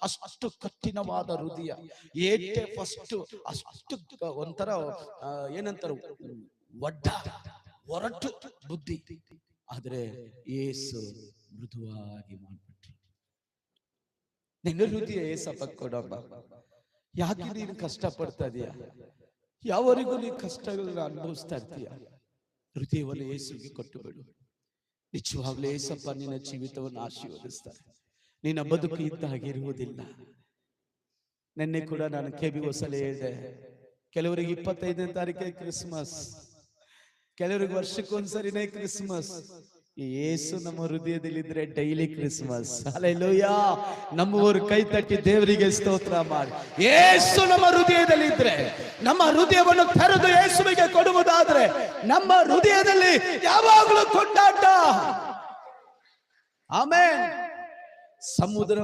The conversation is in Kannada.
ಅಷ್ಟು ಕಠಿಣವಾದ ಹೃದಯ. ಏಟೆ ಫಸ್ಟ್ ಅಷ್ಟು ಒಂಥರ ಏನಂತಾರ, ಒರಟು ಬುದ್ಧಿ. ಆದ್ರೆ ಏಸು ಮೃದುವಾಗಿ ಮಾಡ್ಬಿಟ್ರು. ನಿನ್ನ ಹೃದಯ ಏಸಪ್ಪ ಕೊಡಮ್ಮ. ಯಾಕೆ ನೀನು ಕಷ್ಟ ಪಡ್ತಾ ಇದೀಯ? ಯಾವರಿಗೂ ನೀನು ಕಷ್ಟಗಳನ್ನ ಅನುಭವಿಸ್ತಾ ಇರ್ತೀಯ. ಹೃದಯವನ್ನು ಏಸುವಿಗೆ ಕೊಟ್ಟು ಬಿಡು. ನಿಜವಾಗ್ಲೂ ಏಸಪ್ಪ ನಿನ್ನ ಜೀವಿತವನ್ನು ಆಶೀರ್ವದಿಸ್ತಾರೆ. ನಿನ್ನ ಬದುಕು ಇದ್ದಾಗಿರುವುದಿಲ್ಲ. ನಿನ್ನೆ ಕೂಡ ನಾನು ಕೆಬಿ ಹೊಸಲೇ ಹೇಳಿದೆ, ಕೆಲವರಿಗೆ 25ನೇ ತಾರೀಕೆ ಕ್ರಿಸ್ಮಸ್, ಕೆಲವರಿಗೆ ವರ್ಷಕ್ಕೊಂದ್ಸರಿನೇ ಕ್ರಿಸ್ಮಸ್. ಯೇಸು ನಮ್ಮ ಹೃದಯದಲ್ಲಿದ್ರೆ ಡೈಲಿ ಕ್ರಿಸ್ಮಸ್. ಹಲ್ಲೆಲೂಯಾ. ನಮ್ಮವರು ಕೈ ತಟ್ಟಿ ದೇವರಿಗೆ ಸ್ತೋತ್ರ ಮಾಡಿ. ಯೇಸು ನಮ್ಮ ಹೃದಯದಲ್ಲಿದ್ರೆ, ನಮ್ಮ ಹೃದಯವನ್ನು ತೆರೆದು ಯೇಸುವಿಗೆ ಕೊಡುವುದಾದ್ರೆ, ನಮ್ಮ ಹೃದಯದಲ್ಲಿ ಯಾವಾಗಲೂ ಕೊಂಡಾಟ. ಆಮೆನ್. ಸಮುದ್ರ